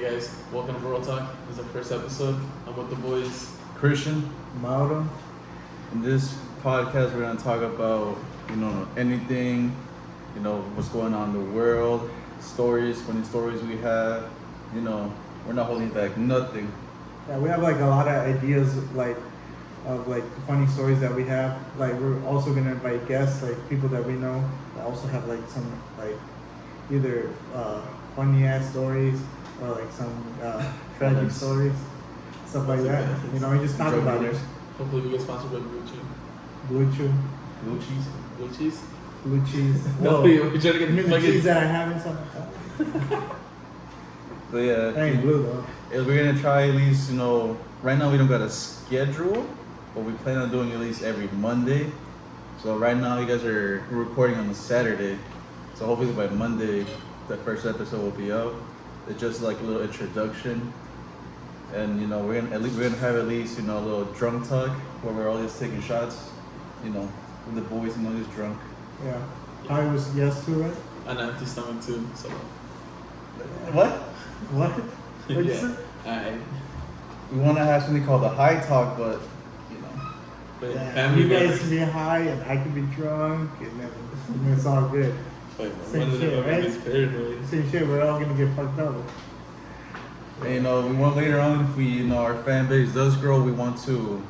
guys, welcome to World Talk. This is our first episode. I'm with the boys. Christian. Mauro. In this podcast, we're gonna talk about anything, what's going on in the world, stories, funny stories we have. We're not holding back nothing. Yeah, we have like a lot of ideas of funny stories that we have. Like we're also gonna invite guests, like people that we know that also have like some either funny ass stories or like some tragic stories, stuff like that. We just talk about it. Hopefully we get sponsored by Blue Blue Cheese. Blue Cheese? Blue cheese. No, we're trying to get the cheese that I have and something. So yeah, That ain't blue though. we're gonna try at least, right now we don't got a schedule, but we plan on doing at least every Monday. So right now you guys are recording on a Saturday, so hopefully by Monday the first episode will be out. It's just like a little introduction, and we're gonna have at least a little drunk talk where we're all just taking shots, with the boys, just drunk. Yeah. I was yes to it. An empty stomach too, so. What? What? What'd you say? Alright. We want to have something called the high talk, but But Yeah, family you guys members. can be high and I can be drunk and then it's all good. Wait, Same one of shit, them right? is paranoid. Same shit, we're all gonna get fucked up. and, we want later on if we our fan base does grow, we want to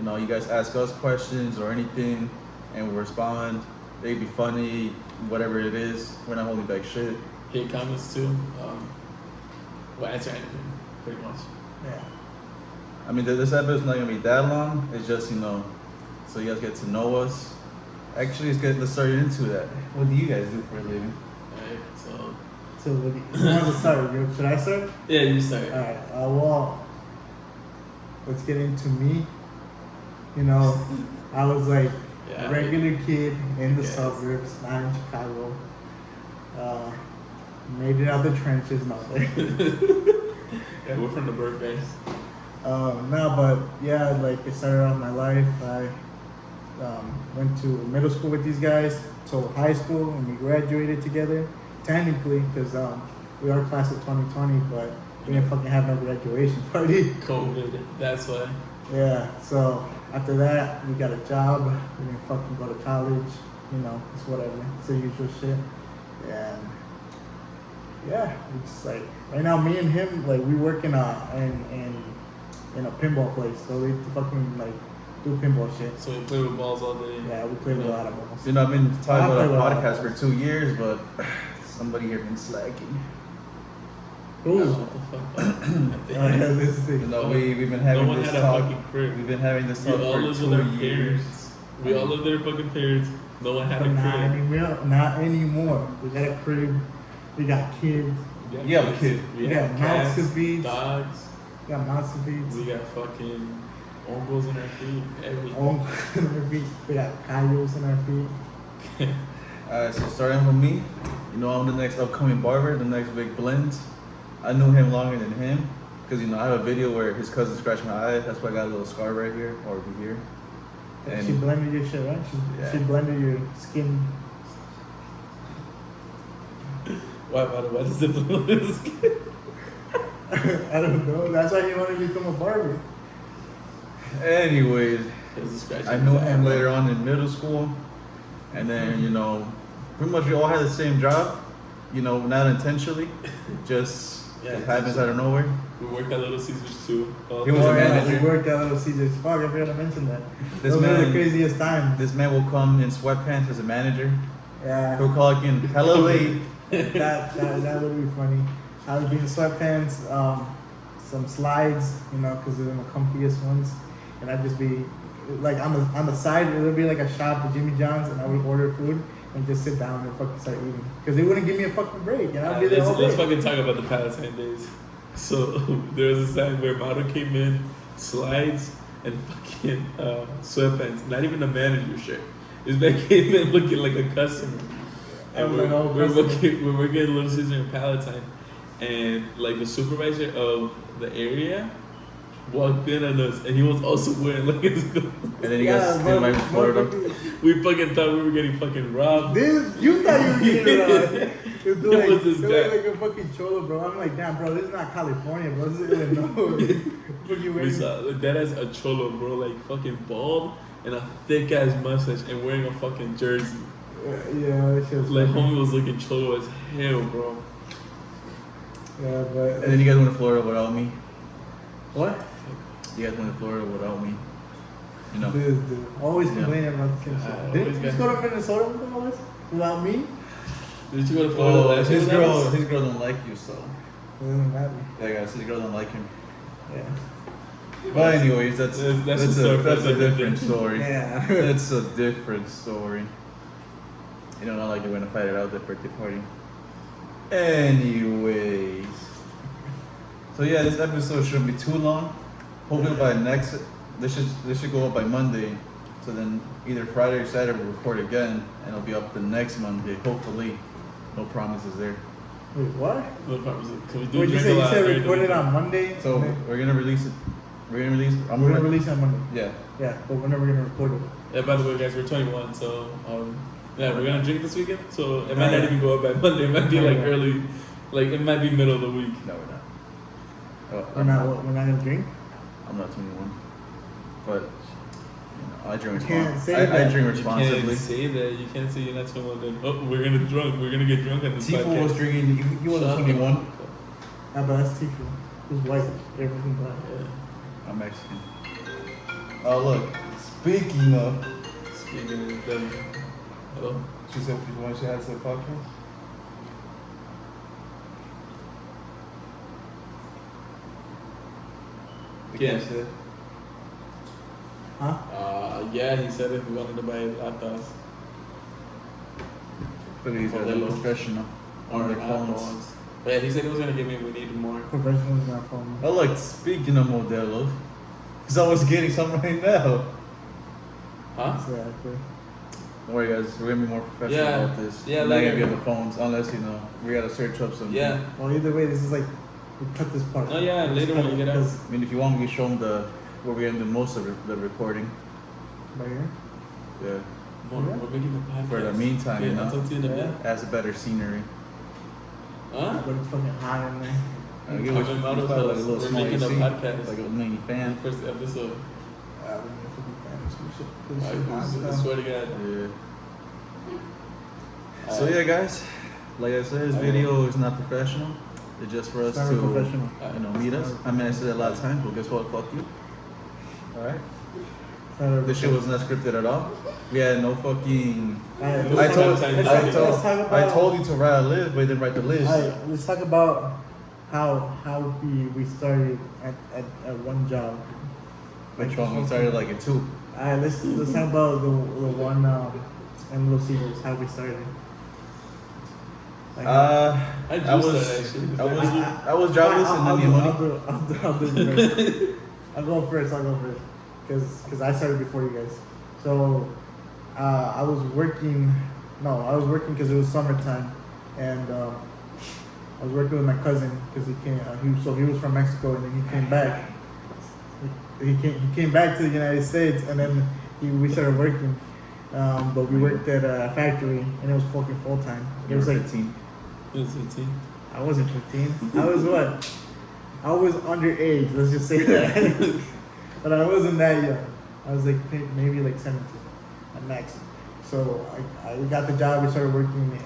you guys ask us questions or anything, and we'll respond. They'd be funny, whatever it is. We're not holding back shit. Hate comments too. We'll answer anything, pretty much. Yeah. I mean, this episode's not gonna be that long. It's just so you guys get to know us. Actually, let's start into that. What do you guys do for a living? Alright, so. So what do you want to start? Should I start? Yeah, you start. Alright, well, let's get into me. I was like Yeah. a regular kid in the Yes. suburbs, not in Chicago. Made it out the trenches, not there. Yeah, we're from the Burke, guys. No, but yeah, like it started off my life. I went to middle school with these guys, so high school, and we graduated together. Technically, because we are class of 2020, but we didn't fucking have no graduation party. COVID, that's why. Yeah, so after that, we got a job. We didn't fucking go to college. It's whatever. It's the usual shit. And yeah, it's like right now, me and him, like we work in a pinball place. So we fucking do pinball shit. So we play with balls all day. Yeah, we play with a lot of balls. I've been talking I play about with a a lot of podcast for balls. 2 years, but somebody here been slacking. Ooh. Shut the fuck up. Yeah, this is it. We've been having No one this had a talk. fucking crib. We've been having this We talk all for live with our 2 years. parents. We all live with their fucking parents. No one had But a not crib. anymore. Not anymore. We got a crib. We got kids. You have a kid. We We have got mouths to cats, feed. dogs. We got mouths to feed. We got fucking uncles in our feet. Everything. We got coyotes in our feet. Alright, so starting with me, I'm the next upcoming barber, the next big blend. I knew him longer than him, because I have a video where his cousin scratched my eye. That's why I got a little scar right here, or over here. And She blended your shit, right? Yeah. She blended your skin. Why does it blow his skin? I don't know. That's why he wanted to become a barber. anyways, Because it's scratching I his knew eye. him later on in middle school, and then pretty much we all had the same job, not intentionally, just Yeah, it happens out of nowhere. We worked at Little Caesars too. He was a yeah, manager. we worked at Little Caesars. Fuck, I forgot to mention that. This Those were man- the craziest times. This man will come in sweatpants as a manager. Yeah. He'll call in hella late. that would be funny. I would be in sweatpants, some slides, because they're the comfiest ones, and I'd just be like on the side. It would be like a shop at Jimmy John's, and I would order food and just sit down and fucking start eating because they wouldn't give me a fucking break, and I'd be there all Let's day. fucking talk about the Palatine days. So there was a time where Mauro came in, slides, and fucking sweatpants. Not even a manager shirt. This man came in looking like a customer. And I'm like, oh, we're customer. working at Little Caesars in Palatine, and like the supervisor of the area walked in on us, and he was also wearing like his. And then you guys stayed by Florida. We fucking thought we were getting fucking robbed. This, you thought you were getting around. It was like, was this it guy. was like a fucking cholo, bro. I'm like, damn, bro, this is not California, bro. This is Illinois. Fucking We wearing- saw that as a cholo, bro, like fucking bald and a thick ass mustache and wearing a fucking jersey. Yeah, it's just Like homie was looking cholo as hell, bro. Yeah, but And then you guys went to Florida without me. what? You guys went to Florida without me. You know. Dude, always Yeah. complaining about the same shit. always Didn't you just got- go to Minnesota with all this? Without me? Did you go to Florida Oh, last year? his with girl, us? his girl don't like you, so. It doesn't matter. Yeah, guys, his girl don't like him. Yeah. But anyways, that's That's a a different story. Yeah. That's a different story. You know, not like they're gonna fight it out at the birthday party. Anyways, so yeah, this episode shouldn't be too long. Hopefully by next, this should go up by Monday. So then either Friday or Saturday we'll record again, and it'll be up the next Monday. Hopefully, no promises there. Wait, what? No problem. Can we do What'd you drink say? a You lot said during the record it weekend? on Monday? So and then- we're gonna release it. We're gonna release. we're gonna release it on Monday. Yeah. Yeah, but we're never gonna record it. Yeah, by the way, guys, we're 21, so yeah, we're gonna drink this weekend. So it might Yeah. not even go up by Monday. It might be like Yeah. early, like it might be middle of the week. No, we're not. Oh, We're not gonna drink. I'm not 21, but you know, I drink. You can't say I that. drink You responsibly. can't say that. You can't say you're not 21. Then we're gonna drunk. We're gonna get drunk on this Tifu podcast. was drinking. He wasn't Shut 21. up. Ah, but that's Tifu. Who's white? Everything black. Yeah. I'm Mexican. Oh look. Speaking of, Speaking of them, hello. she said she wants to add to the podcast. You Yeah. can't say it. Huh? Yeah, he said if we wanted to buy latas Look at these guys, they're Modelo. professional or on their phones. iPhones. But yeah, he said he was gonna give me. We need more. Professionals not phone. Oh look, speaking of Modelos, because I was getting some right now. Huh? Exactly. Don't worry guys, we're gonna be more professional Yeah. about this. Yeah, We're not gonna be later. on the phones unless you know we gotta search up some. Yeah. Well, either way, this is like we cut this part. Oh, yeah, later when you get out. Because I mean, if you want, we can show them where we're gonna do most of the recording. right here. Yeah, More. Yeah. We're making the podcast. For the meantime, Okay, you know. I'll talk to you in a bit. adds a better scenery. Huh? But it's fucking hot in there. Give us Talking about it's probably us. like a little We're small making a AC, podcast. like a mini fan. First episode. We're gonna fucking fan this shit. This I, shit hot as I hell. swear to God. Yeah. So yeah, guys, like I said, this video is not professional. It's just for us It's not to, professional. you know, meet us. I mean, I said it a lot of times, but guess what? Fuck you. All right. It's not a- This shit was not scripted at all. We had no fucking. Alright, I let's told- talk- I let's told- talk about- I told you to write a list, but you didn't write the list. Alright, let's talk about how we started at one job. Which one? We started like at 2. Alright, let's talk about the one in Little Caesars. How we started. Like, I just was started, actually. I was jobless and didn't need money. I'll do it first. I'll go first. Because I started before you guys. So, I was working because it was summertime. And I was working with my cousin because he was from Mexico and then he came back. He came back to the United States and then we started working. But we worked at a factory and it was fucking full time. It was like 15. It was 15. I wasn't 15. I was what? I was underage. Let's just say that. But I wasn't that young. I was like maybe like 17 at max. So I got the job. We started working.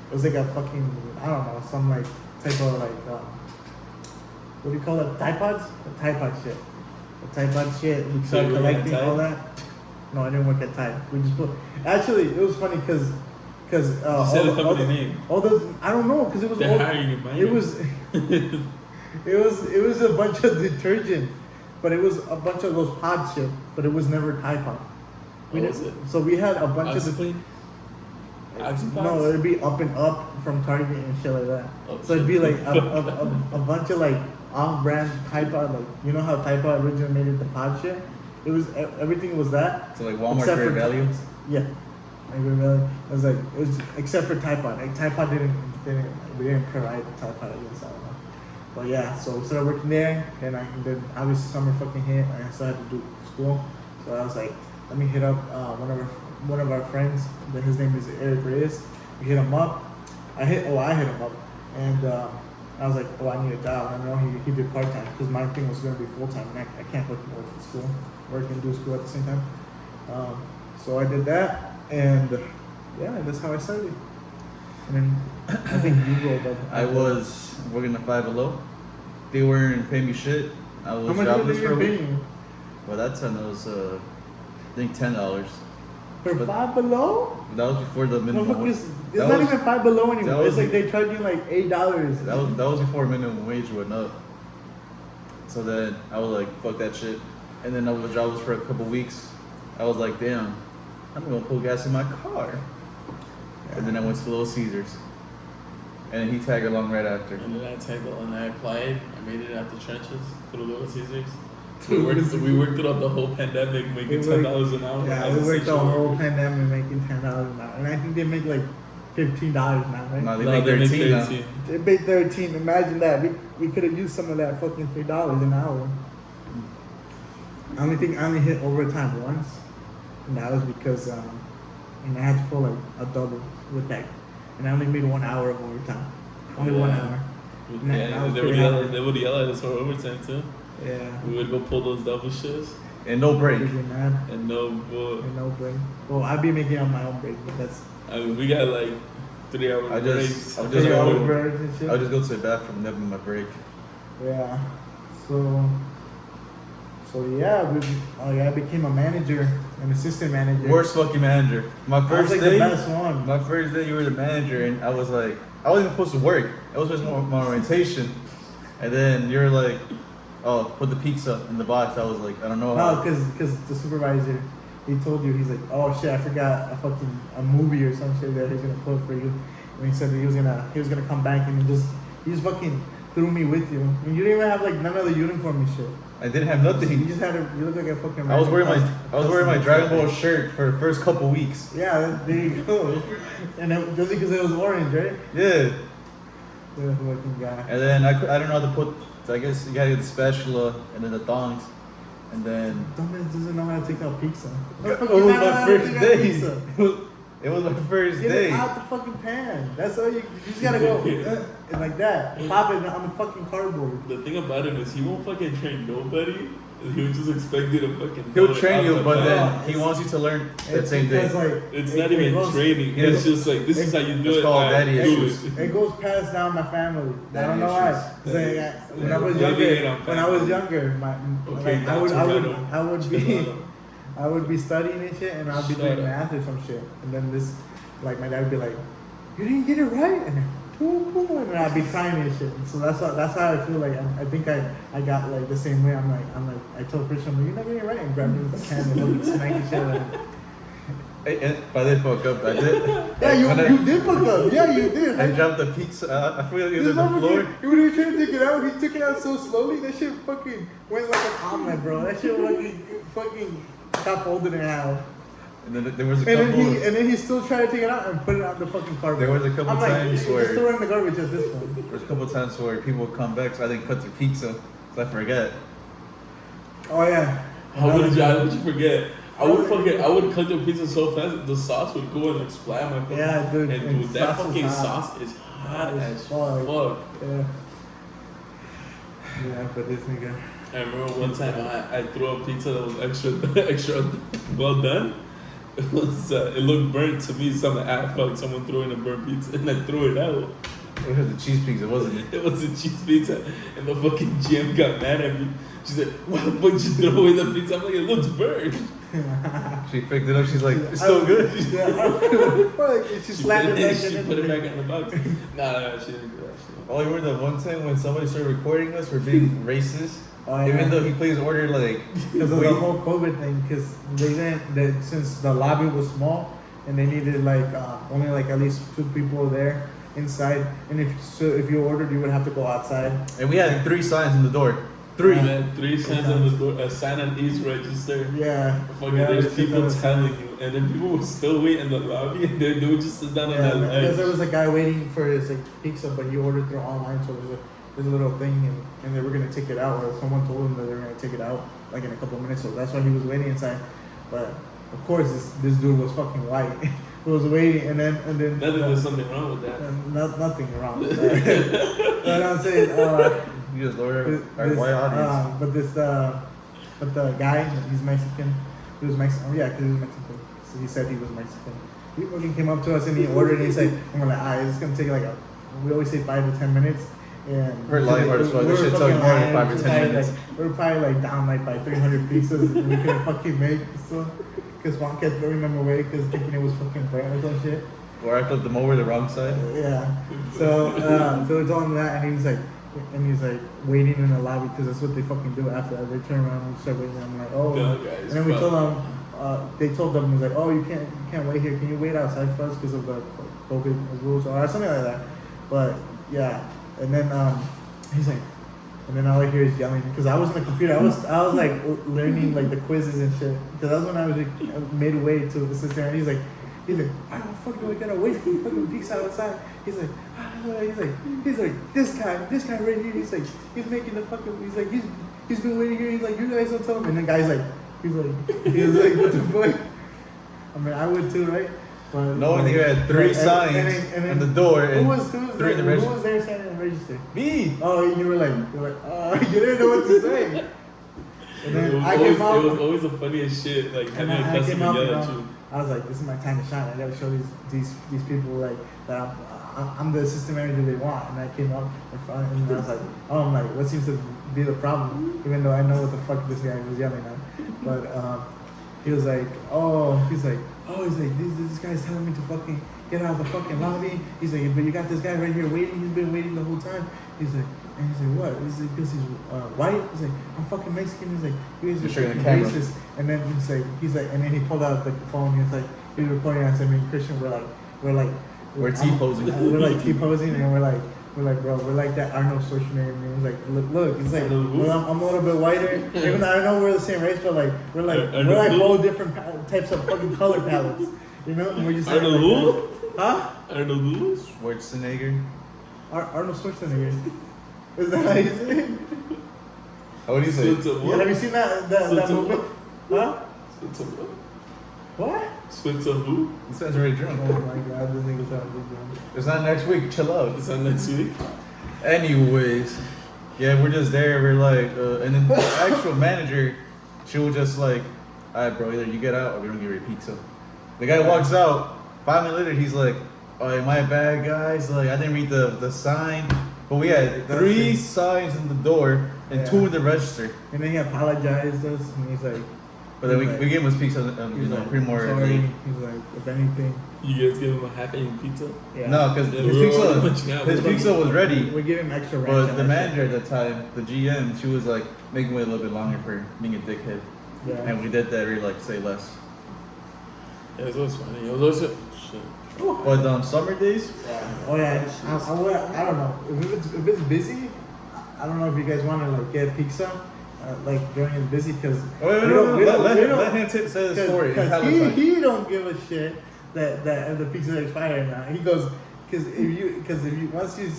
It was like a fucking I don't know some like type of like what do you call it? Tide Pods? The Tide Pod shit. The Tide Pod shit. We So started you were at collecting all Tide? that. No, I didn't work at Tide. We just put. Actually, it was funny because You said the company name. all those I don't know because it was They're all, hiring you, man. it was it was a bunch of detergent, but it was a bunch of those pod shit, but it was never Tide Pod. What was it? So we had a bunch of OxyClean? OxyPods? no, it'd be Up and Up from Target and shit like that. Oh, So it'd be shit. like a bunch of like off-brand Tide Pod, like you know how Tide Pod originated the pod shit. It was everything was that. So like Walmart Except Great for- Value. Yeah. Like, it was like it was except for Tide Pod. Like Tide Pod we didn't provide Tide Pod. I guess I don't know. But yeah, so we started working there, and then obviously summer fucking hit, and I still had to do school. So I was like, let me hit up one of our friends. That his name is Eric Reyes. We hit him up. I hit him up, and I was like, oh, I need a job. And I know he did part time because my thing was gonna be full time, and I can't fucking work and do school at the same time. So I did that, and yeah, that's how I started. And then I think you rolled up. I was working at Five Below. They weren't paying me shit. I was How much jobless did for a they week. pay you? Well, that time it was, I think $10. For But- Five Below? That was before the minimum Motherfuckers, wage. it's That not was- even Five Below anymore. that It's was- like they charge you like $8. That was before minimum wage went up. So then I was like, fuck that shit. And then I was jobless for a couple weeks. I was like, damn, I'm gonna put gas in my car. And then I went to Little Caesars. And he tagged along right after. And then I tagged on. I applied. I made it out the trenches through Little Caesars. Through We Little worked throughout the whole pandemic, making $10 an hour. Yeah, as we a worked the sexual whole worker. pandemic making $10 an hour. And I think they make like $15 now, right? No, they No, make they make 13 now. 13. They paid 13. Imagine that. We could have used some of that fucking $3 an hour. I only hit overtime once, and that was because and I had to pull like a double with that, and I only made 1 hour of overtime. Only 1 hour. And that Yeah, was they would pretty yell. happy. They would yell at us for overtime too. Yeah. We would go pull those double shifts And no break. You're mad. and no bull. And no break. Well, I'd be making on my own break, but that's I mean, we got like 3 hour I breaks. just- I just 3 hour go- breaks and shit. I'll just go to the bathroom, never my break. Yeah. So yeah, I became a manager, an assistant manager. Worst fucking manager. My I was first like day. the best one. My first day, you were the manager, and I was like, I wasn't even supposed to work. I was supposed to do my orientation, and then you're like, oh, put the pizza in the box. I was like, I don't know. No, because the supervisor, he told you, he's like, oh shit, I forgot a movie or some shit that he's gonna put for you, and he said that he was gonna come back and he just fucking threw me with you. And you didn't even have like none of the uniform and shit. I didn't have You nothing. just had you look like a fucking. I was wearing my custom- Dragon Ball shirt for the first couple weeks. Yeah, there you go. And it, just because it was orange, right? Yeah, The fucking guy. and then I don't know how to put. I guess you gotta get the spatula and then the thongs, and then Dumbass doesn't know how to take out pizza. it was my first day. It was my first Get day. it out the fucking pan. That's all you just gotta go and like that. Pop it on the fucking cardboard. The thing about him is he won't fucking train nobody. He would just expect you to fucking. He'll know it train off you, the but bat. then he wants you to learn that same day. because, like, It's it- not it even goes- training. Yeah. It's just like this is how you do It's it. called alright, daddy do issues. it. It goes passed down my family. I Daddy don't know why. issues. It's like, when I was Maybe it younger, on when I was family. younger, Okay, like, that's Toretto. I would be studying and shit, and I'd be Shut doing up. math or some shit, and then like my dad would be like, "You didn't get it right," and then, boom, boom, and I'd be crying and shit. So that's how I feel like. I think I got like the same way. I'm like I told Christian, "You're not getting it right," and grabbed him with the pen and looked smacking shit at him. And I did fuck up. I did. Yeah, When you did put up. Yeah, you did. I dropped the pizza. I forgot it was This on the floor. motherfucker, when he was trying to take it out, he took it out so slowly, that shit fucking went like an omelet, bro. That shit fucking got folded in half. And then there was a And couple. then he still tried to take it out and put it on the fucking cardboard. There was a couple I'm like, times just where- throw it in the garbage at this point. There was a couple times where people would come back, so I didn't cut the pizza, so I forget. Oh yeah. How would you forget? I would cut the pizza so fast the sauce would go and like splat my fucking. Yeah, dude, And and dude, that sauce is fucking hot. sauce is hot It's as fuck. fuck. Yeah. Yeah, but this nigga. I remember one time I threw a pizza that was extra well done. It looked burnt to me. Someone threw in a burnt pizza and I threw it out. It was the cheese pizza, wasn't it? It was a cheese pizza and the fucking GM got mad at me. She said, "Why the fuck you throw away the pizza?" I'm like, "It looks burnt." She picked it up. She's like, "It's still good." Yeah, she slapped it back She in. put it back in the box. Nah, she didn't do that. Oh, you remember that one time when somebody started recording us for being racist? Oh, yeah. Even though he plays order like Because of wait, the whole COVID thing, because they didn't, since the lobby was small and they needed like only like at least 2 people there inside, and if you ordered, you would have to go outside. and we had 3 signs in the door. 3. And then 3 signs on the door, a sign on each register. Yeah. Fucking, Yeah, there's it's people just- telling you, and then people would still wait in the lobby, and they would just sit down on Yeah, that because there ledge. was a guy waiting for his like pizza, but he ordered through online, so it was this little thing, and they were gonna take it out, or someone told him that they were gonna take it out like in a couple of minutes. So that's why he was waiting inside. But of course, this dude was fucking white. He was waiting, and then There's something wrong with that. nothing wrong with that. But I'm saying, You just lower our white audience. but the guy, he's Mexican. He was Mexican. Oh yeah, because he was Mexican. So he said he was Mexican. He fucking came up to us and he ordered, and he's like, and we're like, it's gonna take like we always say 5 to 10 minutes. And We're lying hard as fuck. This shit took more than 5 or 10 minutes. We were probably like down like by 300 pizzas, and we couldn't fucking make. So, because Juan kept throwing them away because thinking it was fucking burnt or some shit. Or I flipped them over the wrong side. Yeah. So we told him that, and he's like waiting in the lobby because that's what they fucking do after that. They turn around and start waiting. I'm like, oh. And then we told them, they told them, he's like, oh, you can't wait here. Can you wait outside for us because of the COVID rules or something like that? But yeah, and then he's like, and then all I hear is yelling because I was on the computer. I was like learning like the quizzes and shit because that was when I was like, midway to the system. And he's like, why the fuck do I gotta wait for the fucking pizza outside? He's like, this guy right here. He's like, he's making the fucking. He's like, he's been waiting here. He's like, you guys don't tell him. And the guy's like, he's like, what the fuck? I mean, I would too, right? But No one here had 3 signs on the door and who was 3 in the there? Who register. was there standing in the register? Me. Oh, you were like, you didn't know what to say. And then I came out. It was always the funniest shit, like having a I came customer out, yell at you. I was like, this is my time to shine. I gotta show these people like that I'm the assistant manager they want. And I came up in front and I was like, I'm like, what seems to be the problem? Even though I know what the fuck this guy was yelling at. But he was like, this guy's telling me to fucking get out of the fucking lobby. He's like, but you got this guy right here waiting. He's been waiting the whole time. He's like, what? He's like, because he's white. He's like, I'm fucking Mexican. He's like, you guys are fucking racist. And then he's like, and then he pulled out the phone. He was like, he was recording us. I mean, Christian, we're T-posing. We're like T-posing, and we're like, bro, we're like that Arnold Schwarzenegger. And he was like, look. He's like, well, I'm a little bit whiter. Even though I know we're the same race, but like, we're like whole different types of fucking color palettes. You know? And we're just Arnold who? Huh? Arnold who? Schwarzenegger. Arnold Schwarzenegger. Is that how you say it? How would you say? Yeah, have you seen that movie? Huh? What? Switzer who? This sounds already drunk. Oh my god, this nigga's out of drunk. It's not next week. Chill out. It's on next week. Anyways, yeah, we're just there. We're like, and then the actual manager, she was just like, all right, bro, either you get out or we don't give you pizza. The guy walks out. 5 minutes later, he's like, oh, my bad, guys. Like, I didn't read the sign. But we had 3 signs in the door and 2 in the register. And then he apologized us, and he's like, But then we gave him his pizza, pretty more. Sorry. He's like, if anything. You guys give him a half-eaten pizza? Yeah. No, because his pizza was ready. We give him extra ranch. But the manager at the time, the GM, she was like making wait a little bit longer for being a dickhead. Yeah. And we did that, really like say less. Yeah, it was funny. It was also shit. But summer days. Oh yeah. I don't know if it's busy. I don't know if you guys want to like get pizza. Like during it's busy because let him say the story. Because he don't give a shit that the pizza is expired now. He goes because if you once you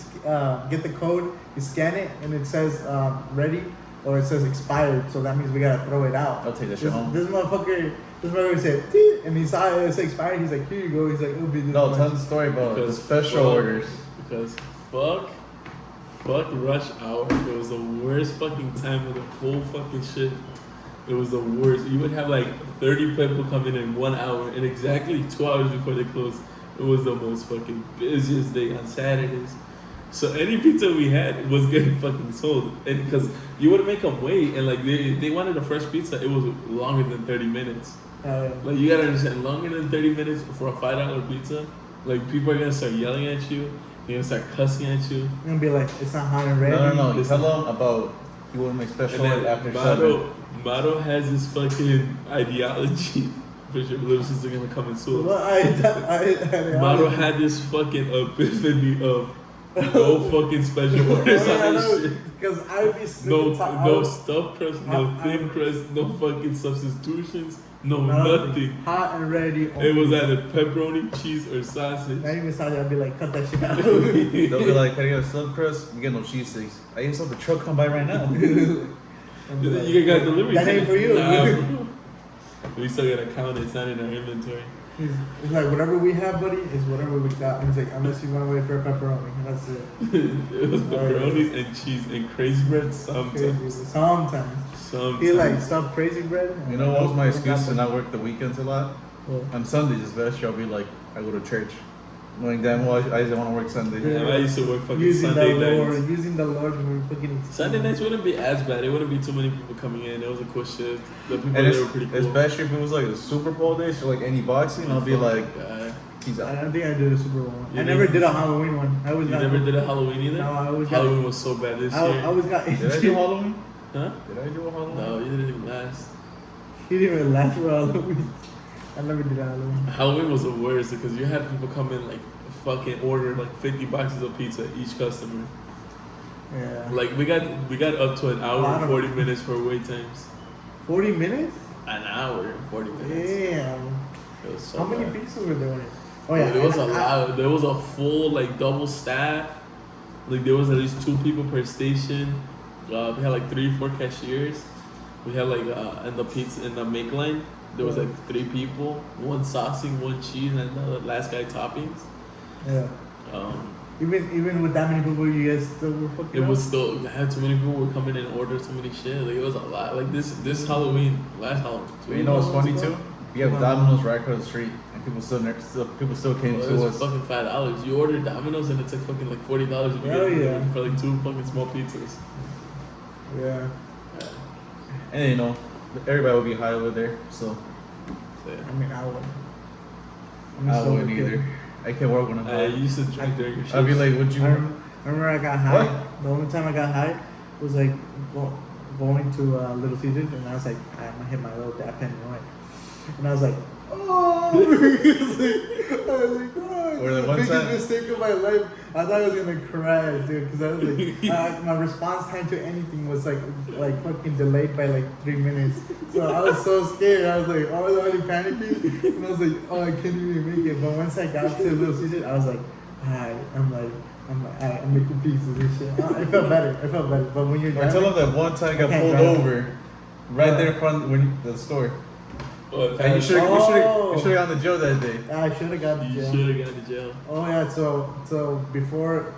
get the code, you scan it and it says ready or it says expired, so that means we gotta throw it out. I'll take that shit home. This motherfucker said Teet, and he saw it say expired. He's like, here you go. He's like, it'll be this. No, much. tell the story about the special orders. Because fuck rush hour. It was the worst fucking time of the whole fucking shit. It was the worst. You would have like 30 people coming in 1 hour, and exactly 2 hours before they closed, it was the most fucking busiest day on Saturdays. So any pizza we had was getting fucking sold, and because you would make them wait, and like they wanted a fresh pizza, it was longer than 30 minutes. Like you gotta understand, longer than 30 minutes for a $5 pizza. Like people are gonna start yelling at you. They're gonna start cussing at you. You're gonna be like, it's not hot and ready. No. You tell them about you want to make special order after 7. Mato has this fucking ideology. For sure, little sister gonna come and sue us. Well, Mato had this fucking epiphany of No fucking special orders on this shit. Because I would be sick No, and tired. no stuffed crust, no I- thin crust, no fucking substitutions, no Nothing. nothing. Hot and ready. It was either pepperoni, cheese, or sausage. Not even sausage. I'd be like, cut that shit out. They'll be like, can I get a stuffed crust? You get no cheese sticks. I guess the truck come by right now. You got delivery. That ain't for you. Nah, bro. We still gotta count it. It's not in our inventory. He's like, whatever we have, buddy, is whatever we got. And he's like, unless you want to wait for a pepperoni. And that's it. It was pepperonis and cheese and crazy bread sometimes. Sometimes. He like stuffed crazy bread. You know what was my excuse to not work the weekends a lot? Well, On Sundays especially, I'll be like, I go to church. Knowing damn well I just want to work Sunday. Yeah, I used to work fucking using Sunday the nights. Lord, using the Lord when we're fucking. Sunday nights wouldn't be as bad. It wouldn't be too many people coming in. It was a cool shift. The people And there were pretty cool. especially if it was like a Super Bowl day, so like any boxing, I'll be like, God. he's I out. don't think I did a Super Bowl one. You I never didn't? did a Halloween one. I always You got. never did a Halloween either? No, I always got. Halloween was so bad this I year. always got. Did I do Halloween? Huh? Did I do a Halloween? No, you didn't even last. He didn't even last for Halloween. I never did Halloween. Halloween was the worst because you had people come in like fucking order like 50 boxes of pizza each customer. Yeah. Like we got up to an hour Wow. and 40 minutes for wait times. 40 minutes? An hour and 40 minutes. Damn. It was so How many bad. pizzas were there? Oh yeah. There was a lot. There was a full like double staff. Like there was at least 2 people per station. We had like 3 or 4 cashiers. We had like in the pizza in the make line. There was like 3 people, 1 saucing, 1 cheese, and the last guy toppings. Yeah. Even with that many people, you guys still were fucking. It up? was still I had too many people were coming in and order too many shit. Like it was a lot. Like this Halloween, last Halloween. But you know what's funny too? We have Domino's right across the street, and people still came Well, to it us. was fucking $5. You ordered Domino's and it's like fucking like $40 if you Hell get it yeah. for like 2 fucking small pizzas. Yeah. And you know, everybody would be high over there, so Yeah. I mean, I wouldn't. I wouldn't either. I can't work when I'm I high. used to drink during your shit. I'd be like, would you? I remember I got high. What? The only time I got high was like going to Little Caesars, and I was like, I'm gonna hit my little dap pen, you know, and I was like, oh, I was like, oh, Or the one biggest time- mistake of my life. I thought I was gonna crash, dude, because I was like, my response time to anything was like fucking delayed by like 3 minutes. So I was so scared. I was like, oh, I was already panicking, and I was like, oh, I can't even make it. But once I got to Little Caesars, I was like, alright, I'm making pieces and shit. I felt better. But when you're I tell driving, them that one time I got I can't pulled drive. over right there in front when the store. Oh, And you should have Oh. gone to jail that day. I should have got to You jail. should have gone to jail. Oh yeah, so before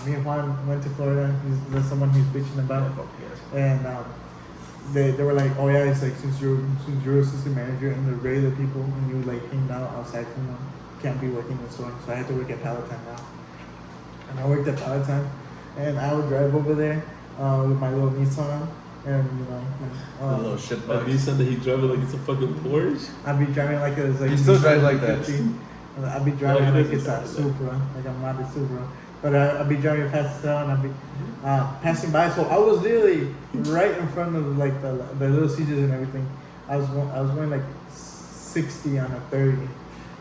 me and Juan went to Florida, there's someone he's bitching about, and they were like, oh yeah, it's like since you're assistant manager and the regular people and you like hang out outside from them, can't be working in the store. So I had to work at Palatine now, and I worked at Palatine, and I would drive over there with my little Nissan, and you know, The little shit A box. Nissan that he drove it like it's a fucking Porsche. I'd be driving like it's like You still drive like that. 50, and I'd be driving he like doesn't it's a drive like that. Supra, like a Mazda Supra. But I'd be driving fast as hell, and I'd be passing by. So I was literally right in front of like the Little Caesars and everything. I was going like 60 on a 30,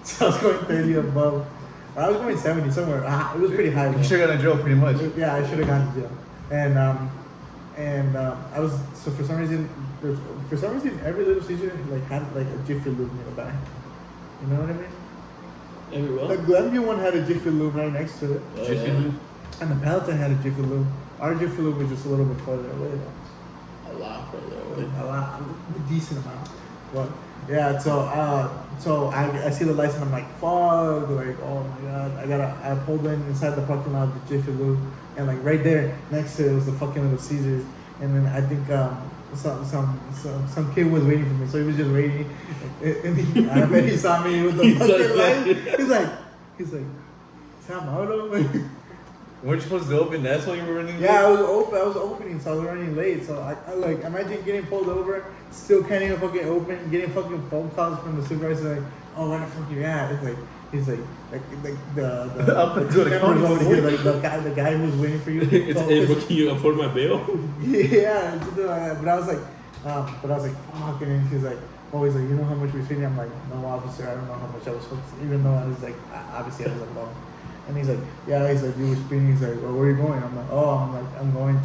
so I was going 30 above. I was going 70 somewhere. It was pretty high. You though. should have gone to jail pretty much. Yeah, I should have gone to jail. And I was so for some reason every Little Caesar like had like a Jiffy Lube nearby. You know what I mean? Every well? The Glenview one had a Jiffy Lube right next to it, Jiffy Lube? and the Palatine had a Jiffy Lube. Our Jiffy Lube was just a little bit further away though. A lot further away. A lot, a decent amount. But yeah, so I see the lights and I'm like, fuck, like oh my god, I pulled in inside the parking lot of the Jiffy Lube, and like right there next to it was the fucking Little Caesars, and then I think some kid was waiting for me, so he was just waiting, and I bet he saw me with the He's fucking like- light. He's like, Sam Auto. Weren't you supposed to open? That's why you were running. Yeah, I was opening, so I was running late. So I like imagine getting pulled over, still can't even fucking open, getting fucking phone calls from the supervisor like, oh where the fuck you at? It's like he's like the Up into the members county over for here, you. like the guy who's waiting for you. It's So- hey, but can you afford my bail? yeah, but I was like, fuck, and then she's like, oh, he's like, you know how much we paid? I'm like, no, officer, I don't know how much I was supposed to, even though I was like, obviously I was alone. And he's like, yeah, he's like, you were speeding. He's like, well, where are you going? I'm like, oh, I'm going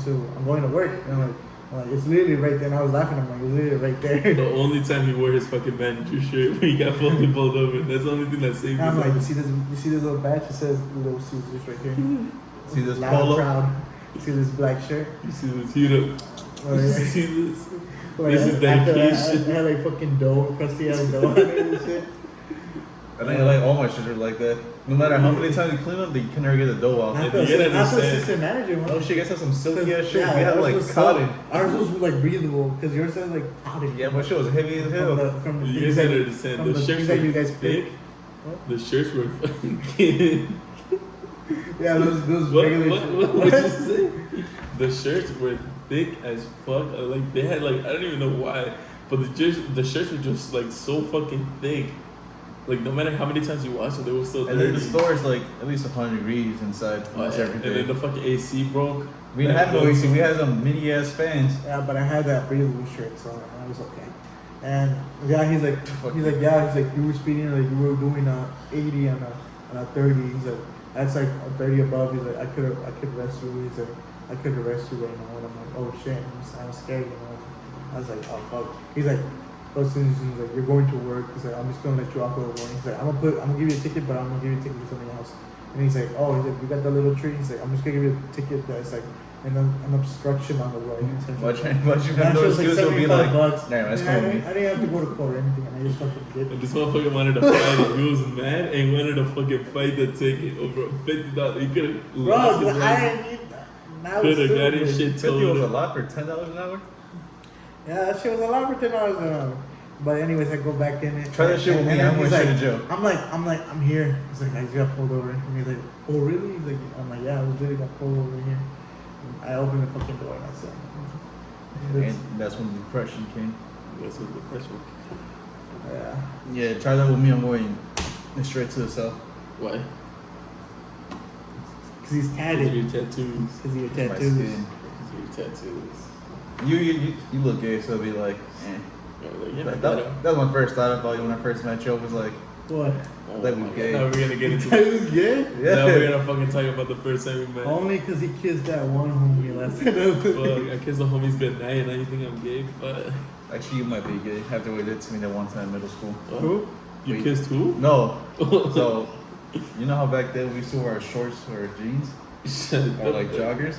to work. And I'm like, it's literally right there. And I was laughing. I'm like, it's literally right there. The only time he wore his fucking manager shirt when he got fucking pulled over. That's the only thing that saved And I'm his like, life. you see this little badge? It says Little Caesars right here. See this Loud and polo? proud. See this black shirt? You see this? You Oh, yeah. see this? Like, This is after that, dedication. I had like fucking dough, crusty ass dough on it and shit. And I like all my shirts are like that. No matter how many times you clean them, you can never get the dough off. Not you gotta the understand. assistant manager one. Oh shit, you guys have some silky ass shirts. Yeah, we had ours like was cotton. Ours was like breathable because yours had like cotton. Yeah, my shit was heavy as hell. From the You things guys that- gotta understand. from The shirts things that you were guys thick. pick. What? The shirts were fucking. Yeah, those What regular. did you say? The shirts were thick as fuck. Like they had like I don't even know why, but the shirts were just like so fucking thick. Like no matter how many times you wash them, they were still And then the dirty. store is like at least 100 degrees inside Oh, almost yeah. every And day. then the fucking AC broke. We didn't have no AC. We had some mini ass fans. Yeah, but I had that breathable shirt, so I was okay. And yeah, he's like, you were speeding, like you were doing 80 on a 30. He's like, that's like a 30 above. He's like, I could arrest you. He's like, I could arrest you right now. And I'm like, oh shit, I'm scared, you know. I was like, oh fuck. He's like, he's like, you're going to work. He's like, I'm just gonna let you off with a warning. He's like, I'm gonna give you a ticket, but I'm gonna give you a ticket for something else. And he's like, oh, he's like, you got that little tree. He's like, I'm just gonna give you a ticket that's like an obstruction on the road. But you And have that no shit was excuse to be $75 like, bucks. nah, that's And cool I with me. didn't have to go to court or anything, and I just fucking did. And this motherfucker wanted to fight it. He was mad and wanted to fucking fight the ticket over $50. He could have lost Bro, his I license. didn't need that. That was Could have got stupid. his shit 50 was a told. lot for $10 an hour? Yeah, that shit was a lot for $10 an hour. But anyways, I go back in it. Try that shit with me, then I'm he's going straight like- to jail. I'm here. He's like, I just got pulled over. And he's like, oh really? He's like, I'm like, yeah, I was literally got pulled over here. And I opened the fucking door and I said, And that's when the depression came. That's what the first one. yeah. Yeah, try that with me. I'm going straight to the south. Why? Because he's Because of tatted. your tattoos. Because of your My tattoos. skin. Because of your tattoos. You look gay, so it'll be like, eh. Yeah, like, you're That, not that, that was my first thought about you when I first met you. I was like, What? Oh that my was God. gay. Now we're gonna get into That was gay? yeah. Now we're gonna fucking talk about the first time we met. Only because he kissed that one homie last time. Fuck, I kissed the homies good night and now you think I'm gay, but Actually, you might be gay after what you did to me that one time in middle school. Who? You Wait. kissed who? No. So, you know how back then we used to wear our shorts or our jeans? Shut Or up. like joggers?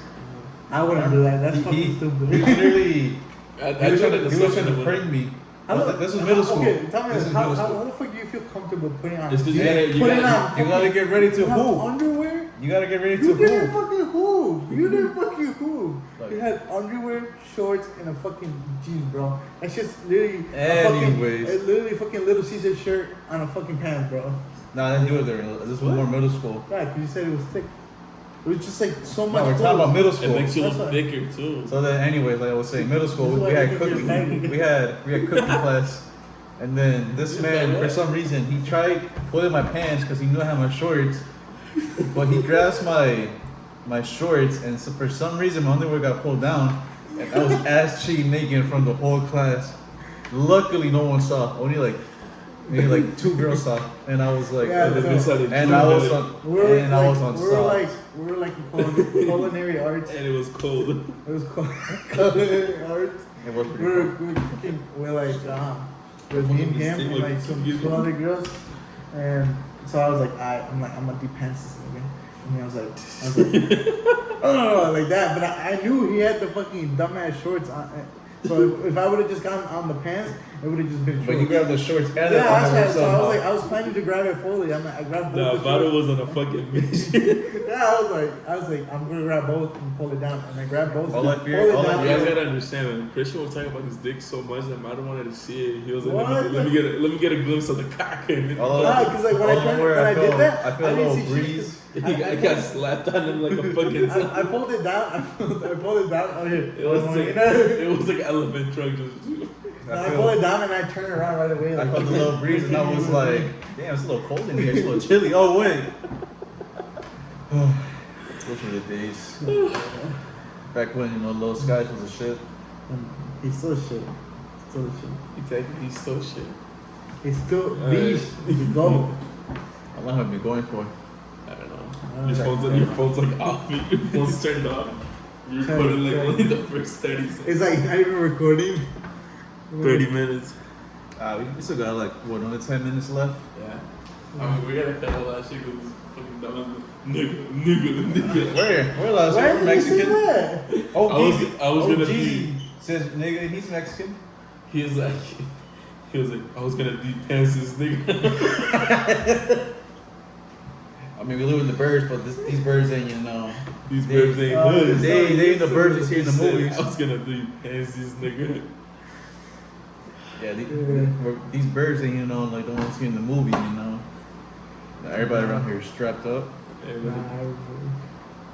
I wouldn't do that. That's He- fucking he stupid. literally, I he was tried trying to he was trying to prank me. This was middle school. Okay, tell me This this. is How middle school. the fuck do you feel comfortable putting on? It's 'cause You you putting gotta, on You gotta get ready to you have hoop. underwear? You gotta get ready You to didn't hoop. fucking hoop. You didn't fucking hoop. Like- You had underwear, shorts, and a fucking jeans, bro. That's just literally Anyways. a literally fucking Little Caesar shirt on a fucking pants, bro. No, I didn't do it there. This was more middle school. Right, because you said it was thick. It was just like so No, much. we're talking about middle it school. makes you That's look what- thicker too. So then, anyways, like I was saying, middle school This is we why had you think you're cooking. faggot. We had cooking class, and then this Is man, that for what? some reason, he tried pulling my pants because he knew I had my shorts, but he grasped my shorts, and so for some reason my underwear got pulled down, and I was ass cheek naked in front of the whole class. Luckily, no one saw. Only like maybe like 2 girls saw, and I was like, Yeah, And then we started and doing I was it, on, We're and I was on we were like socks. we were like culinary arts. and it was cold. It was called culinary arts. It was pretty We're cool. cooking. We're like with me and him and like some 2 other girls, and so I was like, I'm gonna de-pants this nigga. And I was like, oh, like that. But I knew he had the fucking dumbass shorts on. So if I would have just gotten on the pants, it would have just been shorts. But you grabbed the shorts and yeah, the that's underwear right. So I was somehow. like, I was planning to grab it fully. I grabbed both. Nah, the Vado shorts. was on a fucking mission. Yeah, I was like, I'm gonna grab both and pull it down, and I grabbed both. All I pull fear- it all I down. You guys gotta understand, man. Christian was talking about his dick so much that Vado wanted to see it. He was like, What? let me get a glimpse of the cock. And All Nah, because like when I turned, when I did that, I feel a didn't little see shit. breeze. I got slapped on him like a fucking. I pulled it down. I pulled it down. Oh here. It was like it was like elephant trunk just. I pulled it down and I turned around right away. I Like, felt a little breeze and I was like, damn, it's a little cold in here. It's a little chilly. Oh, wait. Those were the days. Back when, you know, Little Skies was a shit. he's still shit. Still shit. Exactly, he's so shit. He's still Alright. the go. How long have I been going for? I don't know. Your phone's like off. Your phone's turned off. You're recording like only the first 30 seconds. It's like not even recording. 30 minutes. We still got like what, another 10 minutes left. Yeah. I mean, we gotta cut all that shit because fucking dumb nigga. Where last Why week? did you say Mexican? that? Oh, I was gonna Jeezy be. says nigga, he's Mexican. He was like, I was gonna depants this nigga. I mean, we live in the birds, but these birds ain't, you know. These birds ain't Oh, good. They ain't the birds you see in the He said, movies. I was gonna depants this nigga. Yeah, these birds ain't, you know, like the ones you see in the movie, you know. Everybody around here is strapped up.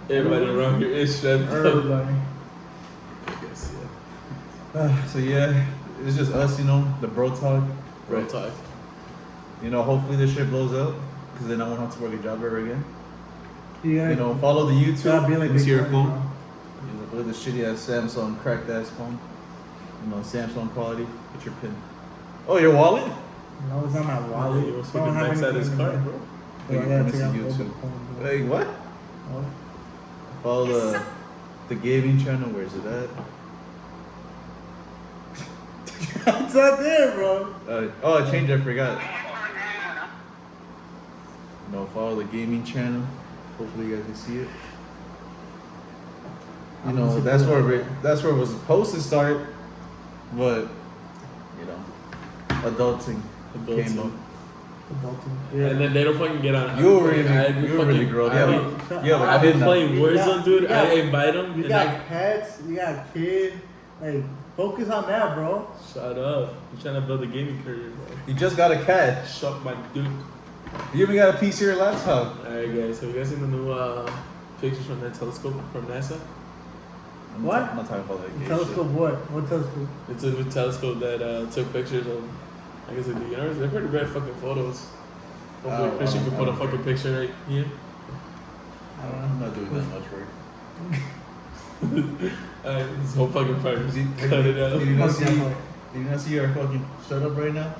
Everybody around here is strapped up. Everybody. I guess, yeah. So yeah, it's just us, you know, the bro talk. Bro talk. You know, hopefully this shit blows up, because then I won't have to work a job ever again. Yeah. You know, follow the YouTube. Be like It's big your money, phone. bro. You know, look at the shitty ass Samsung cracked ass phone. You know, Samsung quality. Get your pin. Oh, your wallet? No, it's not my Wally, wallet. he was I don't fucking have next at anything his in car, there. bro. Yeah, Like, I gotta let me take see out YouTube. the phone, bro. Wait, what? What? Follow the gaming channel. Where's it at? It's not there, bro. Oh, I changed. I forgot. No, follow the gaming channel. Hopefully, you guys can see it. You know, that's where it was supposed to start, but you know, adulting came up. Yeah. And then they don't fucking get on. You were really grown. I've been playing Warzone, dude. I invite them. You got pets, you got kid. Like, focus on that, bro. Shut up. I'm trying to build a gaming career, bro. You just got a cat. Shut my dick. You even got a PC or laptop. Alright, guys. Have you guys seen the new pictures from that telescope from NASA? What? I'm not talking about that. Gay Telescope what? What telescope? It's a new telescope that took pictures of, I guess, the universe. They're pretty great fucking photos. Hopefully, Oh, Christian I can put a don't fucking picture right here. I don't I'm know. not doing that much work. Alright, this whole fucking part. Just Did cut it out. Did you not Fuck see? that part. Did you not see our fucking setup right now?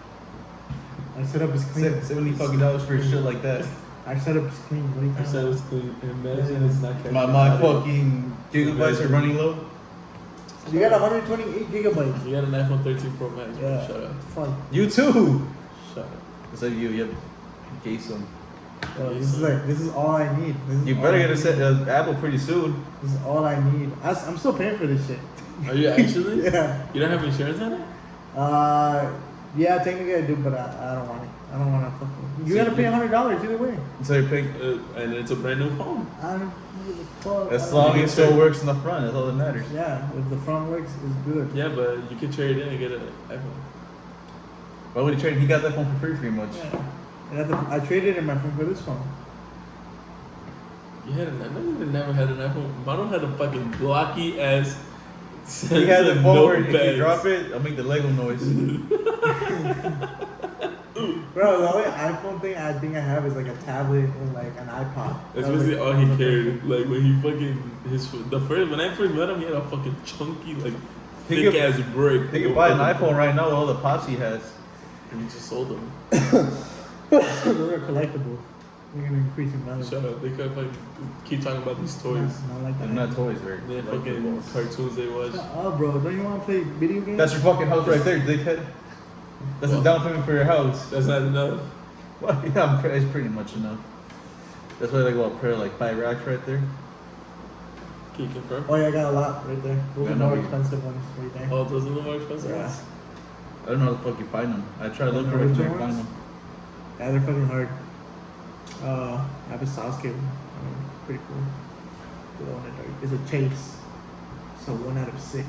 Our setup is clean. $70 fucking for shit like that. Our setup is clean. What are you I talking said it about? was clean. Imagine it's not catching My audio. fucking gigabytes are running low. You got 128 gigabytes. You got an iPhone 13 Pro Max, bro. Yeah. Shut up. Fuck. You too. Shut up. It's like you have gay some. Bro, this is all I need. This is You all better I get a need. set Apple pretty soon. This is all I need. I'm still paying for this shit. Are you actually? Yeah. You don't have insurance on it? Yeah, technically I do, but I don't want it. I don't want to fucking. You So gotta pay you- $100 either way. So you're paying. And it's a brand new phone. I don't give a fuck. As I long don't- as it still works in the front, that's all that matters. Yeah, if the front works, it's good. Yeah, but you can trade it in and get an iPhone. Why would he trade? He got that phone for free pretty much. Yeah. I traded in my phone for this phone. You had an iPhone? You never had an iPhone. Model had a fucking blocky ass. He had the phone where if you notepads. drop it, I'll make the Lego noise. Bro, the only iPhone thing I think I have is like a tablet and like an iPod. That's That was, basically like, all he carried. Like when he fucking when I first met him, he had a fucking chunky like He thick could- ass brick. He could buy an iPhone right now with all the pops he has. And he just sold them. Those are collectibles. They're gonna increase in value. Shut up. They could like keep talking about these toys. Not like They're that. not toys, they're They're fucking collectibles. cartoons they watch. Shut up, bro. Don't you want to play video games? That's your fucking house right there, dickhead. That's a Well- down payment for your house. That's not enough. Well, yeah, it's pretty much enough. That's why they go up for like 5 racks right there. Can you confirm? Oh yeah, I got a lot right there. Those Yeah, are no, more you- expensive ones right there. Oh, those are the more expensive Yeah. ones? I don't know how the fuck you find them. I tried looking The for it, original can't find ones? them. Yeah, they're fucking hard. I have a Sasuke. Pretty cool. The one that it's a chase. So 1 out of 6.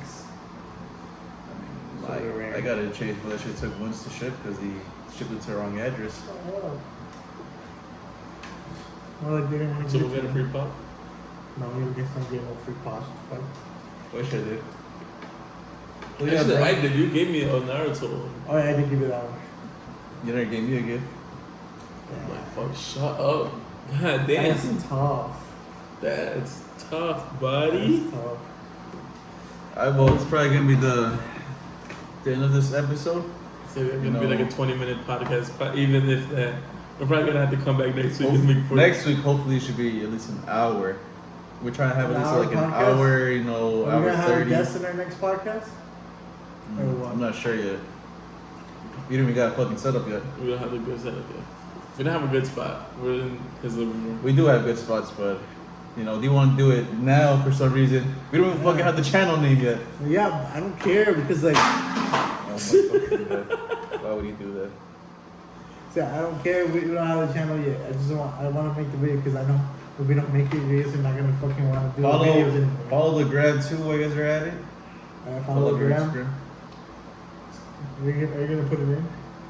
So they're rare. I got it changed, but that shit took months to ship because he shipped it to the wrong address. More like they didn't want to So give we'll it get to a me. free pop? No, you get some game of free pass. Fuck. Wish I did. Well, Actually, bro. I did. You gave me a Naruto one. Oh yeah, I did give you that one. You never gave me a gift. I'm like, fuck, shut up. God damn. That's tough. That's tough, buddy. That's tough. Well, it's probably gonna be the end of this episode. So it's You gonna be know. like a 20-minute podcast, but even if that, We're probably gonna have to come back next week and make Next week, hopefully, it should be at least an hour. We're trying to have at An least hour like an podcast? hour, you know, We're hour gonna have a 30. guest in our next podcast. Or what? I'm not sure yet. We didn't even got a fucking setup yet. We don't have a good setup yet. We don't have a good spot. We're in his living room. We do have good spots, but you know, they want to do it now for some reason. We don't even fucking have the channel name yet. Yeah, I don't care because like, Oh my fucking God. Why would you do that? see, I don't care. We don't have the channel yet. I want to make the video because I know if we don't make the videos, we're not gonna fucking want to do videos anymore. Follow the gram too while you guys are at it. Follow your Graham. Instagram. Are you gonna put it in?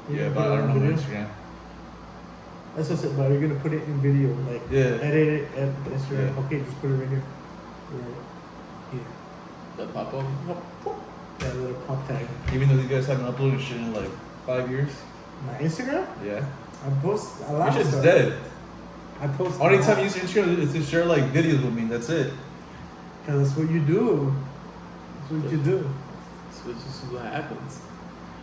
You Yeah, gonna but put I it don't on know video? Instagram. That's what I said, but you're gonna put it in video, like Yeah. edit it at Instagram. Yeah. Okay, just put it right here. Right here. The pop up. That little pop tag. Even though you guys haven't uploaded shit in like 5 years. My Instagram? Yeah. I post a lot Your of shit's stuff. dead. I post Only time you use Instagram is to share like videos with me. That's it. Because that's what you do. That's what you do. So it's just what happens.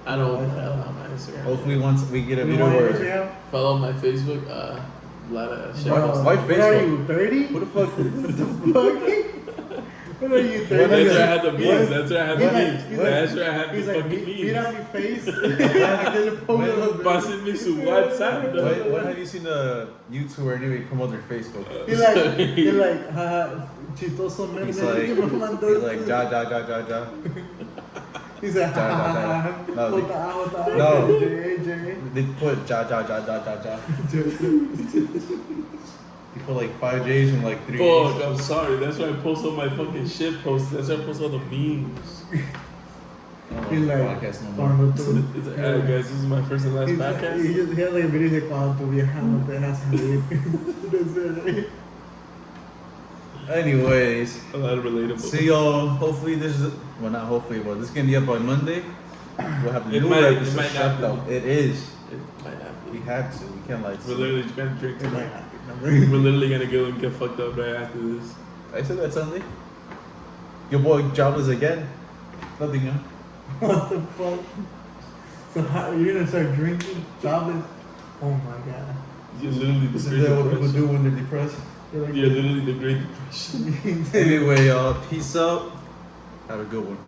I don't follow my Instagram. Hopefully, once we get a You video want where. Instagram? Follow my Facebook. A lot of shit. Why- Bro, why what are Facebook? you, 30? What the fuck? What are you, 30? When That's is where I it? had the memes. That's where I had the He's like- memes. he's like- That's where I had the He's like, fucking beat memes. on your face. I'm gonna post it up. Passing me su WhatsApp. When have you seen a YouTuber anyway promote their Facebook? He's like, haha, chistoso meme. He's que me mandó. like, ja, ja, ja, ja, ja. He's like, Ja, ja, ja. No, they- jota, no. J. They put ja, ja, ja, ja, ja, ja. They put like 5 J's and like 3 Fuck, A's. I'm sorry. That's why I post all my fucking shit posts. That's why I post all the memes. I don't He's know like, podcast no more. cuando tú. It's like, alright guys, this is my first and last He podcast. has like a video de cuando tu vieja no te deja salir. That's it. Anyways, A lot of relatable. see y'all. Hopefully this is well, not hopefully, but this is gonna be up on Monday. We'll have the It new might- it episode might not shut out. be. It is. It might not We be. have to. We can't like. We're literally just gonna drink It might tonight. not be. We're literally gonna go and get fucked up right after this. I said that Sunday. Your boy jobless again. Nothing, huh? What the fuck? So how, you're gonna start drinking, jobless? Oh my god. You're literally the Isn't Great that what people Depression. do when they're depressed? You're like, You're literally the Great Depression. Anyway, y'all. Peace out. Have a good one.